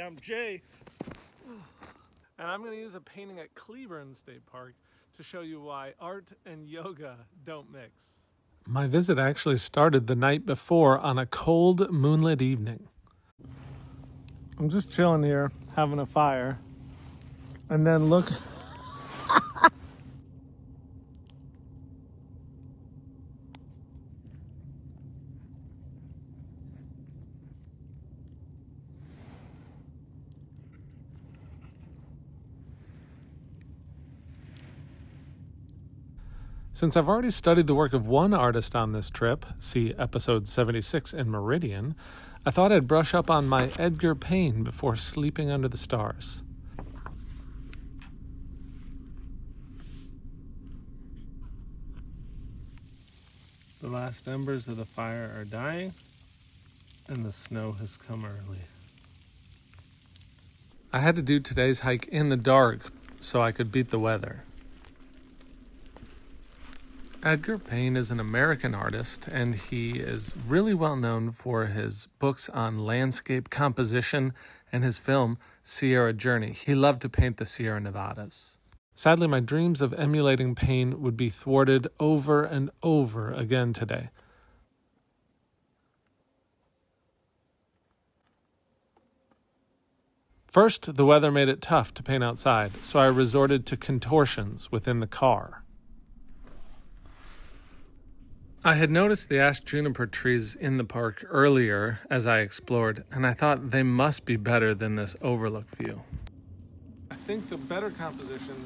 I'm Jay. And I'm going to use a painting at Cleburne State Park to show you why art and yoga don't mix. My visit actually started the night before on a cold, moonlit evening. I'm just chilling here, having a fire. And then look... Since I've already studied the work of one artist on this trip, see episode 76 in Meridian, I thought I'd brush up on my Edgar Payne before sleeping under the stars. The last embers of the fire are dying, and the snow has come early. I had to do today's hike in the dark so I could beat the weather. Edgar Payne is an American artist, and he is really well known for his books on landscape composition and his film, Sierra Journey. He loved to paint the Sierra Nevadas. Sadly, my dreams of emulating Payne would be thwarted over and over again today. First, the weather made it tough to paint outside, so I resorted to contortions within the car. I had noticed the ash juniper trees in the park earlier as I explored, and I thought they must be better than this overlook view. I think the better composition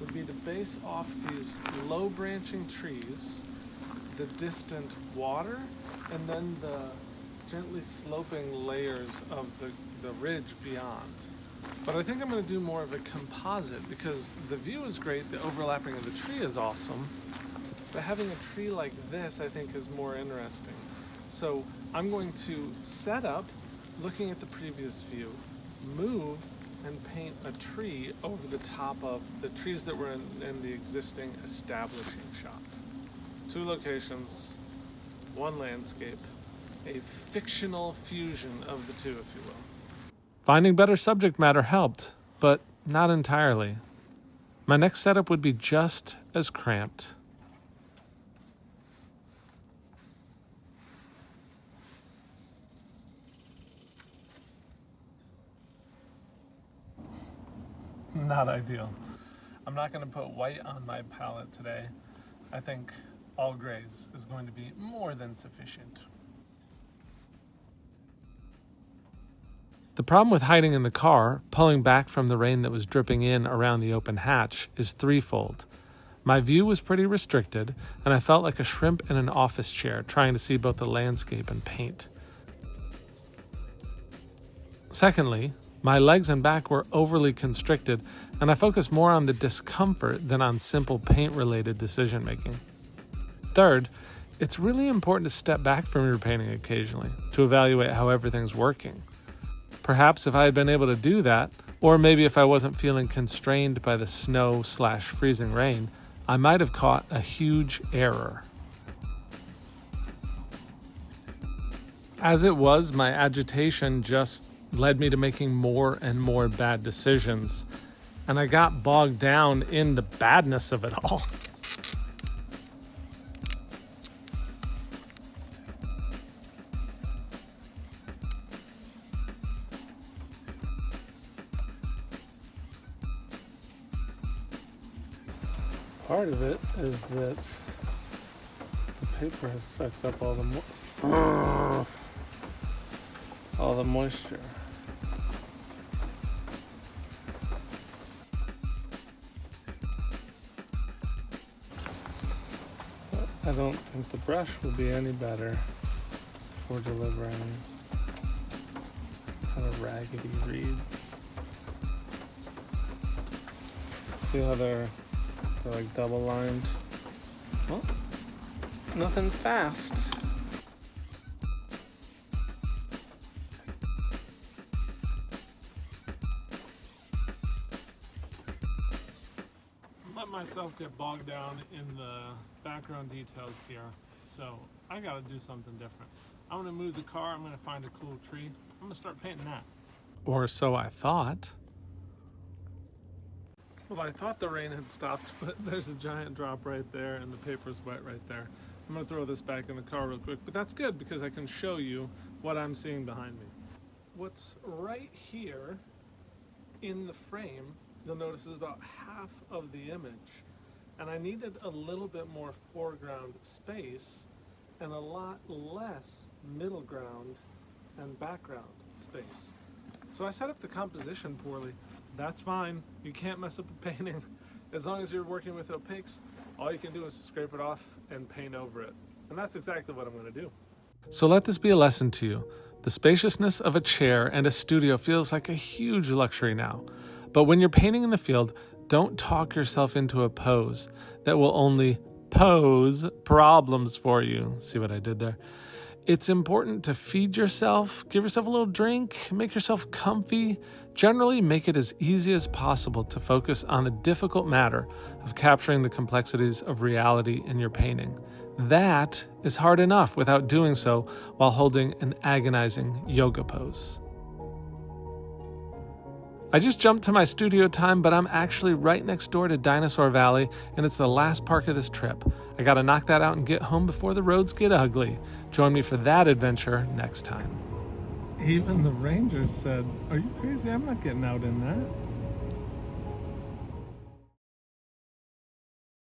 would be to base off these low branching trees, the distant water, and then the gently sloping layers of the ridge beyond. But I think I'm going to do more of a composite because the view is great, the overlapping of the tree is awesome. But having a tree like this, I think, is more interesting. So I'm going to set up, looking at the previous view, move and paint a tree over the top of the trees that were in the existing establishing shot. 2 locations, 1 landscape, a fictional fusion of the two, if you will. Finding better subject matter helped, but not entirely. My next setup would be just as cramped. Not ideal. I'm not going to put white on my palette today. I think all grays is going to be more than sufficient. The problem with hiding in the car, pulling back from the rain that was dripping in around the open hatch, is threefold. My view was pretty restricted, and I felt like a shrimp in an office chair trying to see both the landscape and paint. Secondly, my legs and back were overly constricted, and I focused more on the discomfort than on simple paint-related decision-making. Third, it's really important to step back from your painting occasionally to evaluate how everything's working. Perhaps if I had been able to do that, or maybe if I wasn't feeling constrained by the snow/freezing rain, I might have caught a huge error. As it was, my agitation just led me to making more and more bad decisions, and I got bogged down in the badness of it all. Part of it is that the paper has sucked up all the moisture. But I don't think the brush will be any better for delivering kind of raggedy reeds. See how they're like double lined? Well, nothing fast. Let myself get bogged down in the background details here, so I gotta do something different. I'm gonna move the car, I'm gonna find a cool tree, I'm gonna start painting that. Or so I thought. Well, I thought the rain had stopped, but there's a giant drop right there and the paper's wet right there. I'm gonna throw this back in the car real quick, but that's good because I can show you what I'm seeing behind me. What's right here in the frame, you'll notice, is about half of the image. And I needed a little bit more foreground space and a lot less middle ground and background space. So I set up the composition poorly. That's fine. You can't mess up a painting. As long as you're working with opaques, all you can do is scrape it off and paint over it. And that's exactly what I'm going to do. So let this be a lesson to you. The spaciousness of a chair and a studio feels like a huge luxury now. But when you're painting in the field, don't talk yourself into a pose that will only pose problems for you. See what I did there? It's important to feed yourself, give yourself a little drink, make yourself comfy. Generally, make it as easy as possible to focus on the difficult matter of capturing the complexities of reality in your painting. That is hard enough without doing so while holding an agonizing yoga pose. I just jumped to my studio time, but I'm actually right next door to Dinosaur Valley, and it's the last park of this trip. I gotta knock that out and get home before the roads get ugly. Join me for that adventure next time. Even the rangers said, "Are you crazy? I'm not getting out in that."